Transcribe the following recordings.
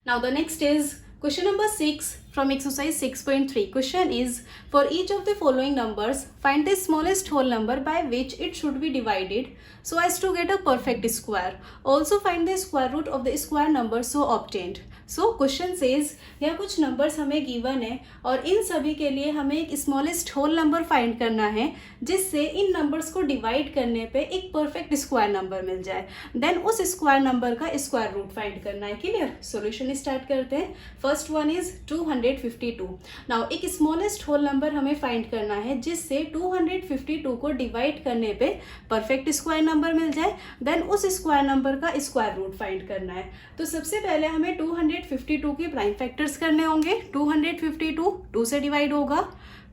Now the next is question number 6 from exercise 6.3. Question is, for each of the following numbers, find the smallest whole number by which it should be divided so as to get a perfect square. Also find the square root of the square number so obtained. So question says यहाँ कुछ numbers हमें given है और इन सभी के लिए हमें एक स्मॉलेस्ट होल नंबर फाइंड करना है जिससे इन नंबर्स को डिवाइड करने पे एक परफेक्ट स्क्वायर नंबर मिल जाए. देन उस स्क्वायर नंबर का स्क्वायर रूट फाइंड करना है. क्लियर? सॉल्यूशन स्टार्ट करते हैं. First one is 252. नाउ एक स्मॉलेस्ट होल नंबर हमें फाइंड करना है जिससे 252 को डिवाइड करने पे परफेक्ट स्क्वायर नंबर मिल जाए. देन उस स्क्वायर नंबर का स्क्वायर रूट फाइंड करना है. तो सबसे पहले हमें 252 के प्राइम फैक्टर्स करने होंगे. 252 2 से डिवाइड होगा.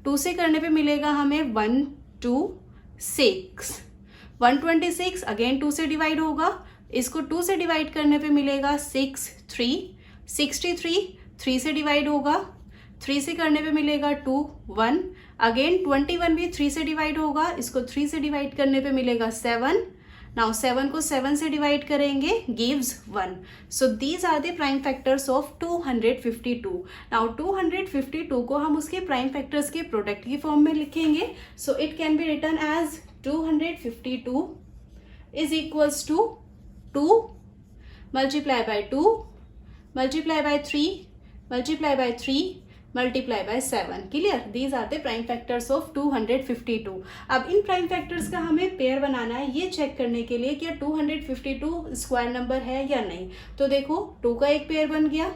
2 से करने पे मिलेगा हमें 126. 126 अगेन 2 से डिवाइड होगा. इसको 2 से डिवाइड करने पे मिलेगा 63. 63 3 से डिवाइड होगा. 3 से करने पे मिलेगा 2 1. अगेन 21 भी 3 से डिवाइड होगा. इसको 3 से डिवाइड करने पे मिलेगा 7. नाउ 7 को 7 से डिवाइड करेंगे gives 1. So these are the prime factors of 252. Now 252 को हम उसके प्राइम फैक्टर्स के प्रोडक्ट की फॉर्म में लिखेंगे. So it can be written as 252 is equals to 2 multiply by 2 multiply by 3 multiply by 3 multiply by 7. Clear? These are the prime factors of 252. अब इन prime factors का हमें पेयर बनाना है ये check करने के लिए कि 252 स्क्वायर नंबर है या नहीं. तो देखो 2 का एक पेयर बन गया,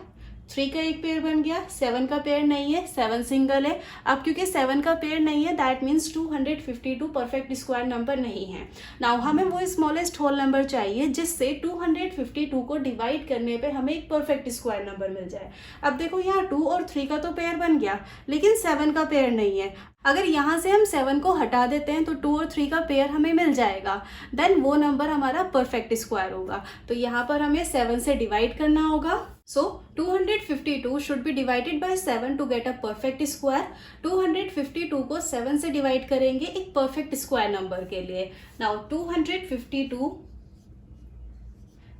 3 का एक पेयर बन गया, 7 का पेयर नहीं है, 7 सिंगल है. अब क्योंकि 7 का पेयर नहीं है that means 252 perfect square number नहीं है. नाउ हमें वो स्मॉलेस्ट होल नंबर चाहिए जिससे 252 को डिवाइड करने पे हमें एक परफेक्ट स्क्वायर नंबर मिल जाए. अब देखो यहाँ 2 और 3 का तो पेयर बन गया लेकिन 7 का पेयर नहीं है. अगर यहाँ से हम 7 को हटा देते हैं तो 2 और 3 का पेयर हमें मिल जाएगा. देन वो नंबर हमारा परफेक्ट स्क्वायर होगा. तो यहाँ पर हमें 7 से डिवाइड करना होगा. So 252 should be divided by 7 to get a perfect square. 252 को 7 से डिवाइड करेंगे एक परफेक्ट स्क्वायर नंबर के लिए. नाउ 252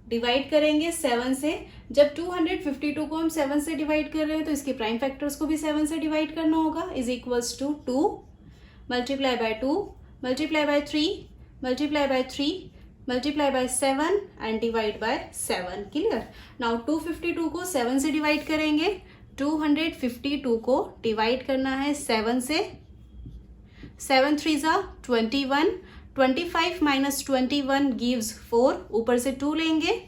डिवाइड करेंगे 7 से. जब 252 को हम 7 से डिवाइड कर रहे हैं तो इसके प्राइम फैक्टर्स को भी 7 से डिवाइड करना होगा. Is equals to 2 multiply by 2 multiply by 3 multiply by 3 multiply by 7 and divide by 7. Clear? Now 252 को 7 से डिवाइड करेंगे. 252 को डिवाइड करना है 7 से. 7 3 जा 21. 25 माइनस 21 गिव्स 4. ऊपर से 2 लेंगे.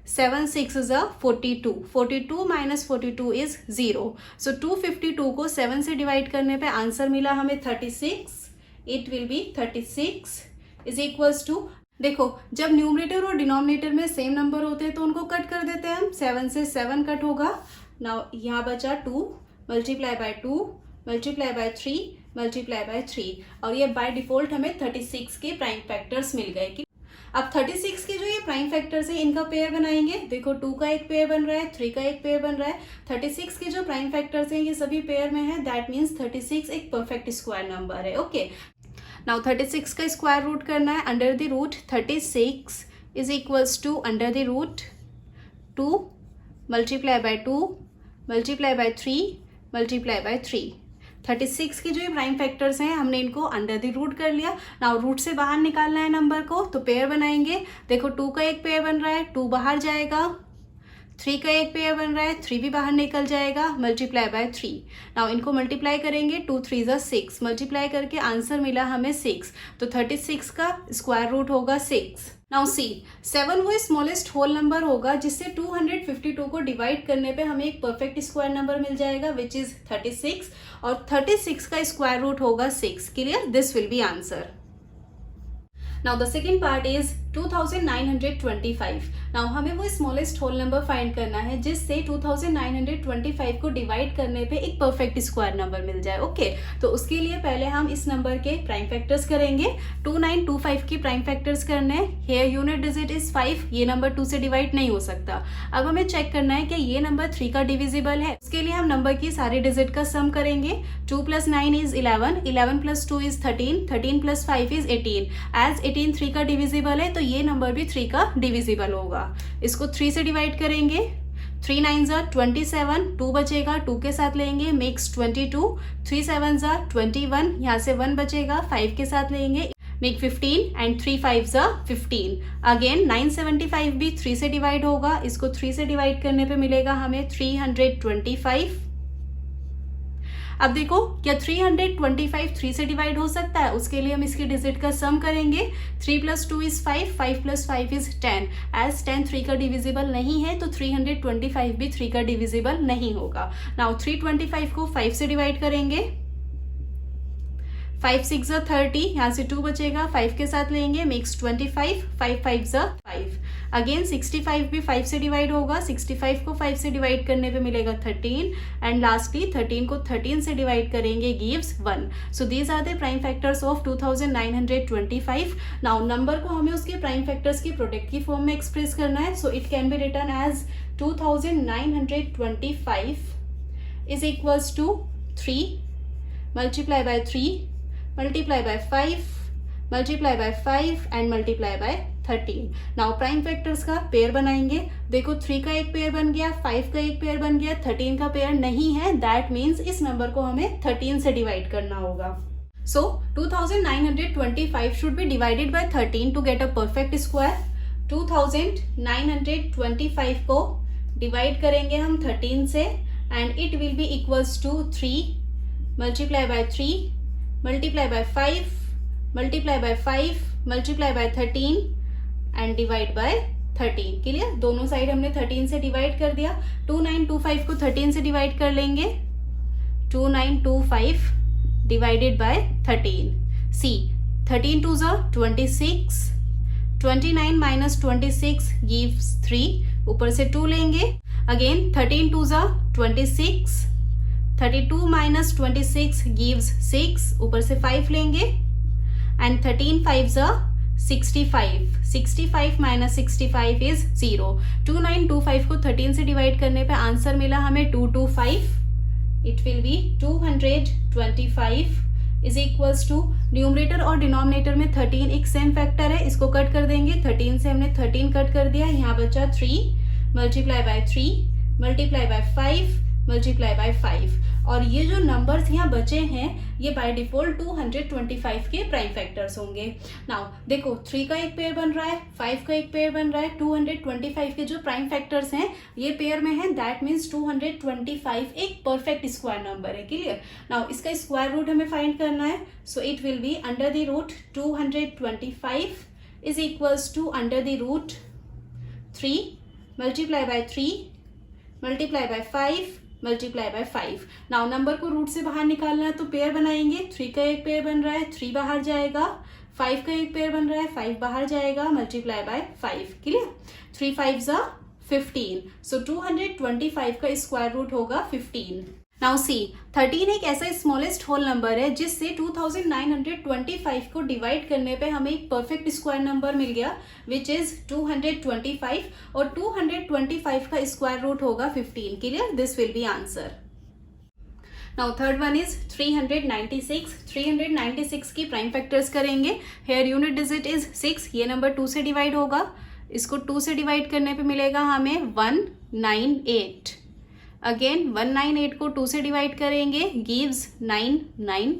7 6 is 42. 42 minus 42 is 0. सो 252 को 7 से डिवाइड करने पे आंसर मिला हमें 36. It will be 36 is equals to. देखो जब न्यूमरेटर और डिनोमिनेटर में सेम नंबर होते हैं तो उनको कट कर देते हैं हम. 7 से 7 कट होगा. नाउ यहाँ बचा 2 multiply by 2 multiply by 3 multiply by 3 और ये बाय डिफॉल्ट हमें 36 के प्राइम फैक्टर्स मिल गए. अब 36 के जो ये प्राइम फैक्टर्स है इनका पेयर बनाएंगे. देखो 2 का एक पेयर बन रहा है, 3 का एक पेयर बन रहा है. 36 के जो प्राइम फैक्टर्स है ये सभी पेयर में है. दैट मीन्स 36 एक परफेक्ट स्क्वायर नंबर है. ओके. नाउ 36 का स्क्वायर रूट करना है. Under the root 36 is equals to under the root 2 multiply by 2 multiply by 3 multiply by 3. 36 के जो ये प्राइम फैक्टर्स हैं हमने इनको अंडर द रूट कर लिया. नाउ रूट से बाहर निकालना है नंबर को तो पेयर बनाएंगे. देखो 2 का एक पेयर बन रहा है, 2 बाहर जाएगा. 3 का एक पेयर बन रहा है, 3 भी बाहर निकल जाएगा. Multiply by 3. नाउ इनको मल्टीप्लाई करेंगे. 2 3 जा 6. मल्टीप्लाई करके आंसर मिला हमें 6. तो 36 का स्क्वायर रूट होगा 6. नाउ सी 7 वो स्मॉलेस्ट होल नंबर होगा जिससे 252 को डिवाइड करने पे हमें एक परफेक्ट स्क्वायर नंबर मिल जाएगा विच इज 36 और 36 का स्क्वायर रूट होगा 6. Clear? This will be answer. Now the second part is 2925. Now हमें वो स्मॉलेस्ट होल नंबर फाइंड करना है जिससे 2925 को डिवाइड करने पे एक परफेक्ट स्क्वायर नंबर मिल जाए. ओके. तो उसके लिए पहले हम इस नंबर के प्राइम फैक्टर्स करेंगे. 2925 की प्राइम फैक्टर्स करने हैं. Here unit digit is 5. ये नंबर 2 से डिवाइड नहीं हो सकता. अब हमें चेक करना है कि ये नंबर 3 का डिविजिबल है. उसके लिए हम नंबर की सारी डिजिट का सम करेंगे. 2 + 9 इज 11. 11 + 2 इज 13. 13 + 5 इज 18. एज 18 3 का डिविजिबल है तो ये नंबर भी 3 का डिविजिबल होगा. इसको 3 से डिवाइड करेंगे. 3 9 27, 2 बचेगा, 2 के साथ लेंगे मेक्स 22, 3 7 21, यहाँ से 1 बचेगा, 5 के साथ लेंगे मेक 15 एंड 3 5 15। अगेन 975 भी 3 से डिवाइड होगा, इसको 3 से डिवाइड करने पे मिलेगा हमें 325। अब देखो क्या 325 3 से डिवाइड हो सकता है, उसके लिए हम इसकी डिजिट का सम करेंगे। 3 + 2 = 5, 5 + 5 = 10। एज 10 3 का डिविजिबल नहीं है तो 325 भी 3 का डिविजिबल नहीं होगा। नाउ 325 को 5 से डिवाइड करेंगे, 5 6 30, यहाँ से 2 बचेगा, 5 के साथ लेंगे मेक्स 25, 5 5 5। अगेन 65 भी 5 से डिवाइड होगा, 65 को 5 से डिवाइड करने पे मिलेगा 13 एंड लास्टली 13 को 13 से डिवाइड करेंगे gives 1। So these are the prime factors of 2925। Now number को हमें उसके प्राइम फैक्टर्स की प्रोडक्ट की फॉर्म में एक्सप्रेस करना है। So it can be written as 2925 is equals to 3 multiply by 3 multiply by 5 multiply by 5 and multiply by 13। Now prime factors का pair बनाएंगे। देखो 3 का एक पेयर बन गया, 5 का एक पेयर बन गया, 13 का पेयर नहीं है, दैट मीन्स इस नंबर को हमें 13 से डिवाइड करना होगा। So 2925 should be divided by 13 to get a perfect square. 2925 को डिवाइड करेंगे हम 13 से and it will be equals to 3 multiply by 3 multiply by 5 multiply by 5 multiply by 13 and divide by 13। Clear? दोनों साइड हमने 13 से divide कर दिया। 2925 को 13 से डिवाइड कर लेंगे, 2925 divided by 13। See 13 2 26, 29 minus 26 gives 3, ऊपर से 2 लेंगे। अगेन 13 2 26, 32 माइनस 26 गिव्स 6, ऊपर से 5 लेंगे एंड 13 5 65, 65 माइनस 65 इज 0। 2925 को 13 से डिवाइड करने पे आंसर मिला हमें 225। It will be 225 is equals to, numerator और डिनोमिनेटर में 13 एक सेम फैक्टर है, इसको कट कर देंगे। 13 से हमने 13 कट कर दिया, यहाँ बचा 3 multiply by 3 multiply by 5 multiply by 5। और ये जो नंबर्स यहाँ बचे हैं ये बाय डिफॉल्ट 225 के प्राइम फैक्टर्स होंगे। नाउ देखो 3 का एक पेयर बन रहा है, 5 का एक पेयर बन रहा है, 225 के जो प्राइम फैक्टर्स हैं ये पेयर में है, दैट मीन्स 225 एक परफेक्ट स्क्वायर नंबर है। क्लियर? नाउ इसका स्क्वायर रूट हमें फाइंड करना है। So it will be under the root 225 is equals to under the root 3 multiply by 3 multiply by 5 multiply by 5। Now number को root से बाहर निकालना है तो पेयर बनाएंगे। 3 का एक पेयर बन रहा है, 3 बाहर जाएगा, 5 का एक पेयर बन रहा है, 5 बाहर जाएगा, मल्टीप्लाई बाय 5। क्लियर? 3 5 15। सो 225 का स्क्वायर रूट होगा 15। नाउ सी 13 एक ऐसा स्मॉलेस्ट होल नंबर है जिससे 2925 को डिवाइड करने पे हमें एक परफेक्ट स्क्वायर नंबर मिल गया विच इज 225 और 225 का स्क्वायर रूट होगा 15। Clear? This will be answer. Now third one is 396। 396 की प्राइम फैक्टर्स करेंगे। हेयर यूनिट डिजिट इज 6, ये नंबर 2 से डिवाइड होगा, इसको 2 से डिवाइड करने पे मिलेगा हमें 198। अगेन 198 को 2 से डिवाइड करेंगे, गिव्स 99।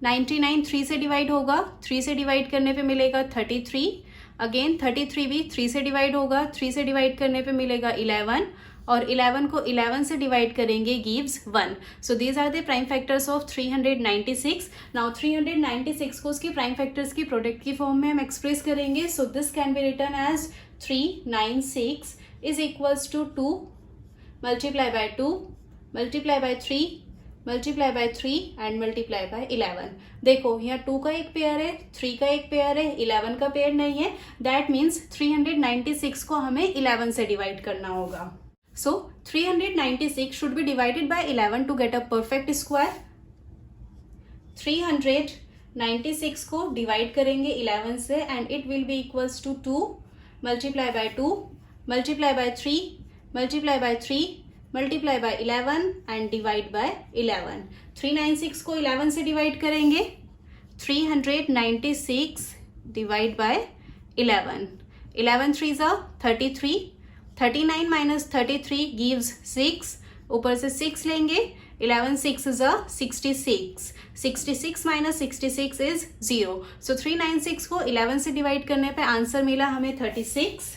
99 3 से डिवाइड होगा, 3 से डिवाइड करने पे मिलेगा 33। अगेन 33 भी 3 से डिवाइड होगा, 3 से डिवाइड करने पे मिलेगा 11 और 11 को 11 से डिवाइड करेंगे, gives 1। So these are the prime factors of 396। Now 396 को उसके प्राइम फैक्टर्स की प्रोडक्ट की फॉर्म में हम एक्सप्रेस करेंगे। So this can be written as 396 is equals to 2 multiply by 2 multiply by 3 multiply by 3 and multiply by 11। देखो यहाँ 2 का एक पेयर है, 3 का एक पेयर है, 11 का पेयर नहीं है, दैट मीन्स 396 को हमें 11 से डिवाइड करना होगा। So 396 should be divided by 11 to get a perfect square. 396 को डिवाइड करेंगे 11 से and it will be equals to 2 multiply by 2 multiply by 3 multiply by 3 multiply by 11 and divide by 11। 396 को 11 से डिवाइड करेंगे, 396 डिवाइड बाय 11। 11 3 33, 39 माइनस 33 गिव्स 6, ऊपर से 6 लेंगे, 11 6 is a 66, 66 minus 66 is 0. सो 396 को 11 से डिवाइड करने पे आंसर मिला हमें 36.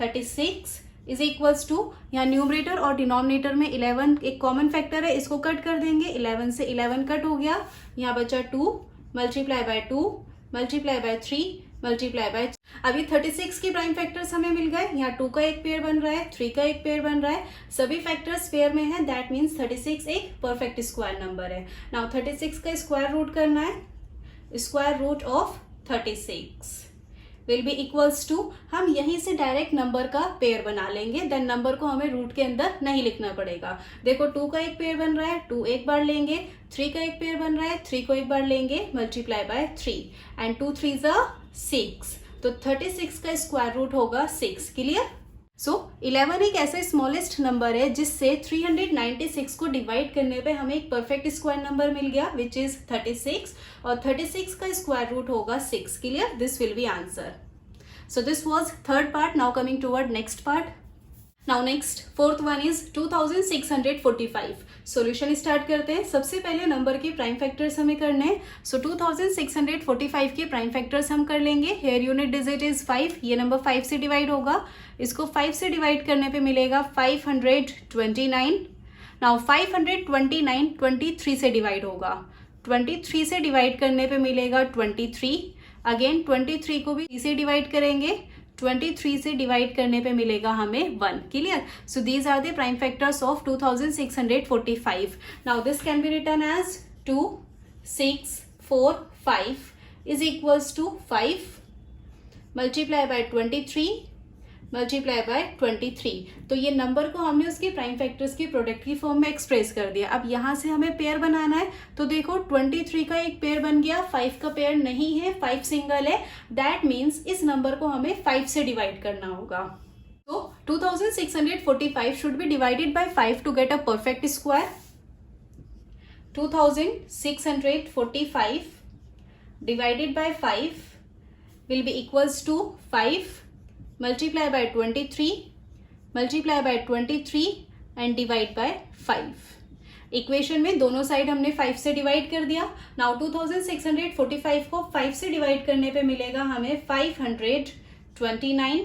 36 इज इक्वल्स टू, यहाँ न्यूमरेटर और डिनोमिनेटर में 11 एक कॉमन फैक्टर है, इसको कट कर देंगे, 11 से 11 कट हो गया, यहाँ बचा 2 multiply by 2 multiply by 3 multiply bye, अभी 36 के प्राइम फैक्टर्स हमें मिल गए, यहाँ 2 का एक पेयर बन रहा है, 3 का एक पेयर बन रहा है, सभी फैक्टर्स पेयर में है, दैट मीन्स 36 एक परफेक्ट स्क्वायर नंबर है. नाउ 36 का स्क्वायर रूट करना है, square root of 36 will be equals to, हम यहीं से डायरेक्ट नंबर का पेयर बना लेंगे, देन नंबर को हमें रूट के अंदर नहीं लिखना पड़ेगा. देखो 2 का एक पेयर बन रहा है, 2 एक बार लेंगे, 3 का एक पेयर बन रहा है, 3 को एक बार लेंगे, मल्टीप्लाई बाय 3 एंड 2 3 is 6. तो 36 का स्क्वायर रूट होगा 6. क्लियर? सो 11 एक ऐसा स्मॉलेस्ट नंबर है जिससे 396 को डिवाइड करने पे हमें एक परफेक्ट स्क्वायर नंबर मिल गया विच इज 36, और 36 का स्क्वायर रूट होगा 6. Clear? This will be answer. So this was third part. Now coming toward next part. Now next fourth one is 2645. Solution start करते हैं. सबसे पहले नंबर के प्राइम फैक्टर्स हमें करने हैं. सो 2645 के प्राइम फैक्टर्स हम कर लेंगे. हेयर यूनिट डिजिट इज 5, ये नंबर 5 से डिवाइड होगा, इसको 5 से डिवाइड करने पे मिलेगा 529. नाउ 529 23 से डिवाइड होगा, 23 से डिवाइड करने पे मिलेगा 23. अगेन 23 को भी 3 से डिवाइड करेंगे, 23 से डिवाइड करने पे मिलेगा हमें 1. Clear? So these are the prime factors of 2645. Now this can be written as 2 6 4 5 is equals to 5 multiply by 23 multiply by 23. तो ये नंबर को हमने उसके प्राइम फैक्टर्स की प्रोडक्ट की फॉर्म में एक्सप्रेस कर दिया. अब यहाँ से हमें पेयर बनाना है, तो देखो 23 का एक पेयर बन गया, 5 का पेयर नहीं है, 5 सिंगल है, दैट मीन्स इस नंबर को हमें 5 से डिवाइड करना होगा. तो 2645 should be divided by 5 to get a perfect square. 2645 divided by 5 will be equals to 5 multiply by 23 multiply by 23 and divide by 5. Equation में दोनों साइड हमने 5 से डिवाइड कर दिया. नाउ 2645 को 5 से डिवाइड करने पे मिलेगा हमें 529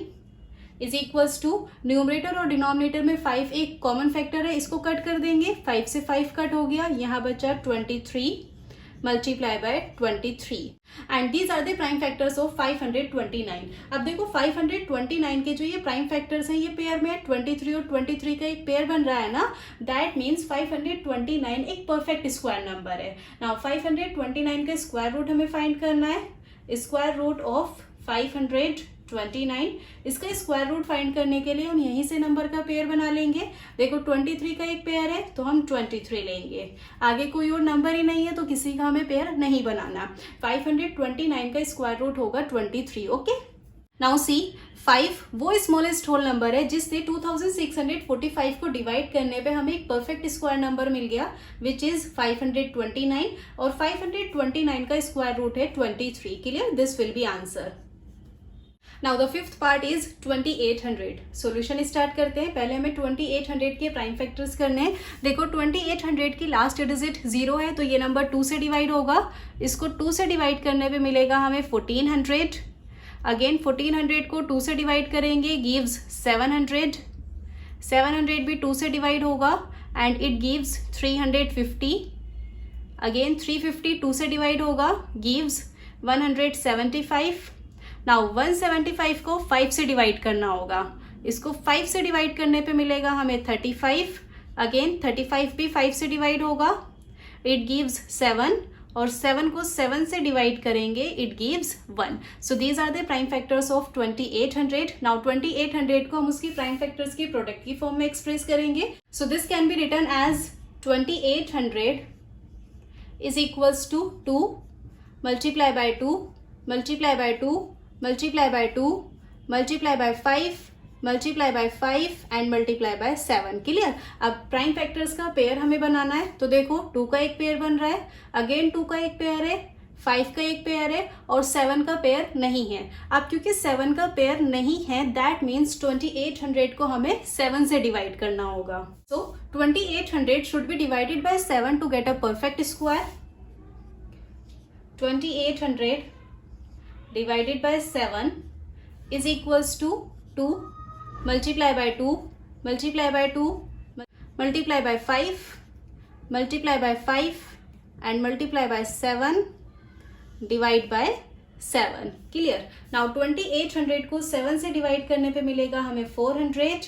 इज इक्वल्स टू, न्यूमरेटर और डिनोमिनेटर में 5 एक कॉमन फैक्टर है, इसको कट कर देंगे, 5 से 5 कट हो गया, यहाँ बचा 23 multiply by 23 and these are the prime factors of 529. अब देखो 529 के जो ये प्राइम फैक्टर्स हैं ये पेयर में है, 23 और 23 का एक पेयर बन रहा है ना, दैट मीन्स 529 एक परफेक्ट स्क्वायर नंबर है. नाउ 529 का स्क्वायर रूट हमें फाइंड करना है. स्क्वायर रूट ऑफ 529, इसका स्क्वायर रूट फाइंड करने के लिए हम यहीं से नंबर का पेयर बना लेंगे. देखो 23 का एक पेयर है तो हम 23 लेंगे, आगे कोई और नंबर ही नहीं है तो किसी का हमें पेयर नहीं बनाना. 529 का स्क्वायर रूट होगा 23. ओके, नाउ सी 5 वो स्मॉलेस्ट होल नंबर है जिससे 2645 को डिवाइड करने पे हमें एक परफेक्ट स्क्वायर नंबर मिल गया विच इज 529, और 529 का स्क्वायर रूट है 23. Clear? This will be answer. Now the fifth part is 2800. Solution start करते हैं. पहले हमें 2800 के प्राइम फैक्टर्स करने हैं. देखो 2800 की लास्ट डिजिट 0 है तो ये नंबर 2 से डिवाइड होगा, इसको 2 से डिवाइड करने पे मिलेगा हमें 1400. अगेन 1400 को 2 से डिवाइड करेंगे, गिव्स 700. 700 भी 2 से डिवाइड होगा एंड इट गिव्स 350. अगेन 350 2 से डिवाइड होगा, गिव्स 175. नाउ 175 को 5 से डिवाइड करना होगा, इसको 5 से डिवाइड करने पे मिलेगा हमें 35. अगेन 35 भी 5 से डिवाइड होगा, इट गिव्स 7, और 7 को 7 से डिवाइड करेंगे, it gives 1. So these are the prime factors of 2800. Now 2800 को हम उसकी प्राइम फैक्टर्स की प्रोडक्ट की फॉर्म में एक्सप्रेस करेंगे. So this can be written as 2800 is equals to 2 multiply by 2 multiply by 2 multiply by 2 multiply by 5 multiply by 5 and multiply by 7. Clear? अब prime factors का pair हमें बनाना है. तो देखो 2 का एक पेयर बन रहा है, अगेन 2 का एक पेयर है, 5 का एक पेयर है और 7 का पेयर नहीं है। अब क्योंकि 7 का पेयर नहीं है, दैट मीन्स 2800 को हमें 7 से डिवाइड करना होगा। So 2800 should be divided by 7 to get a perfect square. 2800 divided by 7 is equals to 2 multiply by 2 multiply by 2 multiply by 5 multiply by 5 and multiply by 7 divide by 7। Clear. Now 2800 को 7 से divide करने पे मिलेगा हमें 400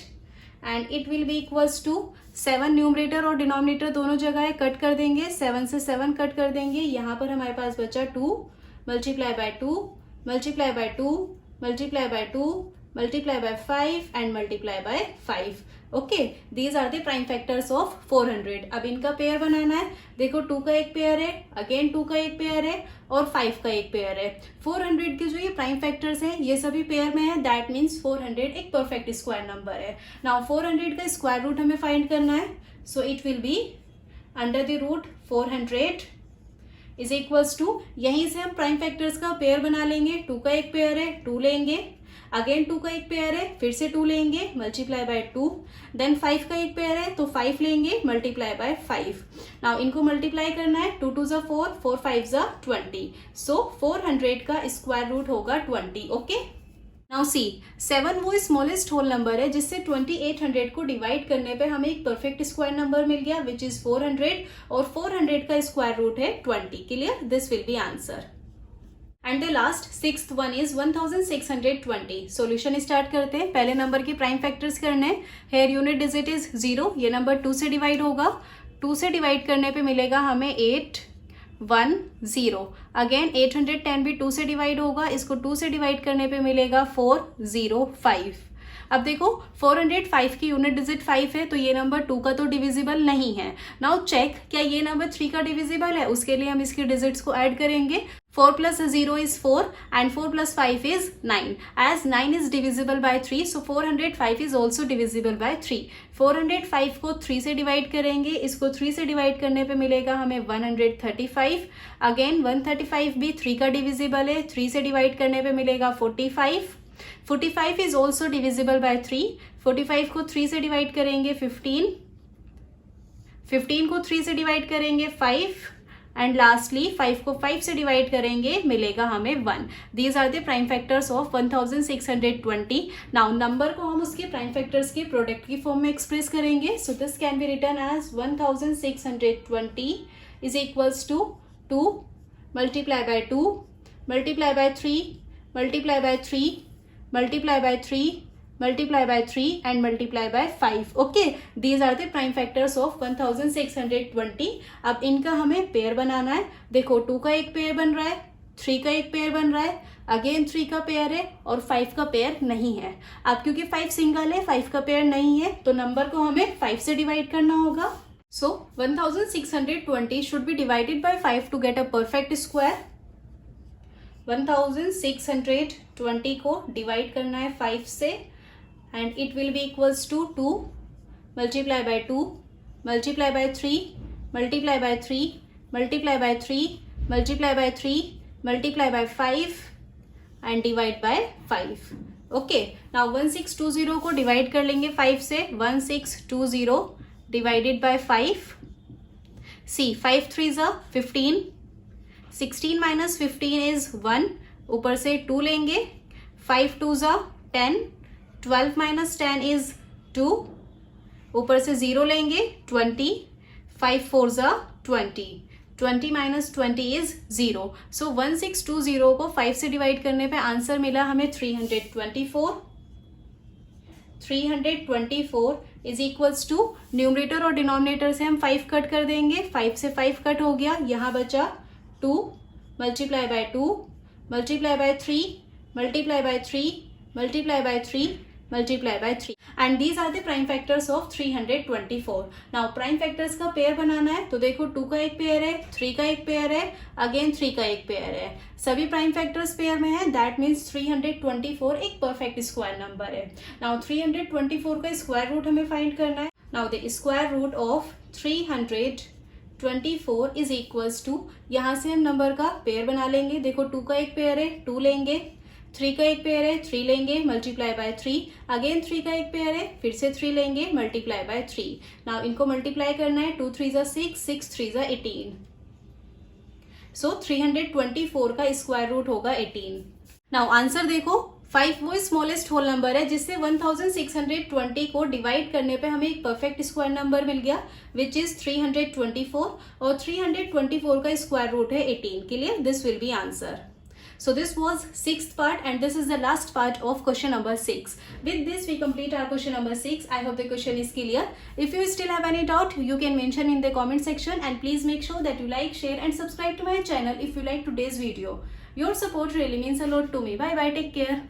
and it will be equals to 7 numerator और denominator दोनों जगह है, कट कर देंगे, 7 से 7 कट कर देंगे। यहाँ पर हमारे पास बचा 2 multiply by 2 multiply by 2 multiply by 2 multiply by 5 and multiply by 5। Okay, these are the prime factors of 400। अब इनका पेयर बनाना है। देखो 2 का एक पेयर है, अगेन 2 का एक पेयर है और 5 का एक पेयर है। 400 के जो ये प्राइम फैक्टर्स हैं ये सभी पेयर में है, दैट मीन्स 400 एक परफेक्ट स्क्वायर नंबर है। नाउ 400 का स्क्वायर रूट हमें फाइंड करना है, so it will be under the root 400 is equals to, यहीं से हम प्राइम फैक्टर्स का पेयर बना लेंगे। 2 का एक पेयर है, 2 लेंगे, अगेन 2 का एक पेयर है, फिर से 2 लेंगे, मल्टीप्लाई बाय 2, देन 5 का एक पेयर है तो 5 लेंगे, मल्टीप्लाई बाय 5। नाउ इनको मल्टीप्लाई करना है, 2 2 4, 4 5 20। सो 400 का स्क्वायर रूट होगा 20। ओके, नाउ सी 7 वो स्मॉलेस्ट होल नंबर है जिससे 2800 को डिवाइड करने पे हमें एक परफेक्ट स्क्वायर नंबर मिल गया विच इज 400 और 400 का स्क्वायर रूट है 20। Clear, this will be answer. And the last sixth one is 1620। Solution start करते हैं। पहले नंबर के प्राइम फैक्टर्स करने हैं। हेयर यूनिट डिजिट इज 0, ये नंबर 2 से डिवाइड होगा। 2 से डिवाइड करने पे मिलेगा हमें 810। अगेन 810 भी 2 से डिवाइड होगा, इसको 2 से डिवाइड करने पे मिलेगा 405। अब देखो 405 की यूनिट डिजिट 5 है तो ये नंबर 2 का तो डिविजिबल नहीं है। नाउ चेक क्या ये नंबर 3 का डिविजिबल है, उसके लिए हम इसके डिजिट्स को ऐड करेंगे। 4 plus 0 is 4 and 4 plus 5 is 9. As 9 is divisible by 3, so 405 is also divisible by 3. 405 को 3 से डिवाइड करेंगे, इसको 3 से डिवाइड करने पे मिलेगा हमें 135। अगेन 135 भी 3 का डिविजिबल है, 3 से डिवाइड करने पे मिलेगा 45। 45 is also divisible by 3. 45 को 3 से डिवाइड करेंगे 15। 15 को 3 से डिवाइड करेंगे 5 एंड लास्टली 5 को 5 से डिवाइड करेंगे मिलेगा हमें 1। These are the prime factors of 1620। Now number को हम उसके प्राइम फैक्टर्स के प्रोडक्ट की फॉर्म में एक्सप्रेस करेंगे। So this can be written as 1620 is equals to 2 multiply by 2 multiply by 3 multiply by 3 multiply by 3 multiply by 3 and multiply by 5। okay, these are the prime factors of 1620। अब इनका हमें pair बनाना है। देखो 2 का एक pair बन रहा है, 3 का एक पेयर बन रहा है, अगेन 3 का पेयर है और 5 का पेयर नहीं है। अब क्योंकि 5 सिंगल है, 5 का पेयर नहीं है तो नंबर को हमें 5 से डिवाइड करना होगा। So 1620 should be divided by 5 to get a perfect square. 1620 को डिवाइड करना है 5 से and it will be equals to 2 multiply by 2 multiply by 3 multiply by 3 multiply by 3 multiply by 3 multiply by 5 and divide by 5। okay, now 1620 को divide कर लेंगे 5 से। 1620 divided by 5। see 5 3s are 15। 16 minus 15 is 1, ऊपर से 2 लेंगे। 5 2s are 10। 12 minus 10 is 2, ऊपर से 0 लेंगे। 20। 5 4s are 20। 20 minus 20 is 0। सो 1620 को 5 से डिवाइड करने पे आंसर मिला हमें 324। 324 इज इक्वल्स टू, न्यूमरेटर और डिनोमिनेटर से हम 5 कट कर देंगे। 5 से 5 कट हो गया, यहाँ बचा 2 multiply by 2 multiply by 3 multiply by 3 multiply by 3 multiply by 3 and these are the prime factors of 324। now prime factors का पेयर बनाना है तो देखो 2 का एक पेयर है, 3 का एक पेयर है, अगेन 3 का एक पेयर है, सभी प्राइम फैक्टर्स पेयर में है, दैट मीन्स 324 एक परफेक्ट स्क्वायर नंबर है। नाउ 324 का स्क्वायर रूट हमें फाइंड करना है। Now the square root of 324 24 is equals to, यहाँ से हम नंबर का पेयर बना लेंगे. देखो 2 का एक पेयर है 2 लेंगे, 3 का एक पेयर है 3 लेंगे, मल्टीप्लाई बाय 3. अगेन 3 का एक पेयर है, फिर से 3 लेंगे, मल्टीप्लाई बाय 3. नाउ इनको मल्टीप्लाई करना है. 2 3 जा 6, 6 3 जा 18. सो 324 का स्क्वायर रूट होगा 18. नाउ आंसर देखो, 5 वो स्मॉलेस्ट होल नंबर है जिससे 1620 को डिवाइड करने पे हमें एक परफेक्ट स्क्वायर नंबर मिल गया विच इज 324. और 324 का स्क्वायर रूट है 18. Clear? This will be answer. So this was sixth part and this is the last part of question number 6. With this we complete our question number 6. I hope the question is clear. If you still have any doubt, you can mention in the comment section and please make sure that you like, share and subscribe to my channel if you like today's video. Your support really means a lot to me. Bye bye. Take care.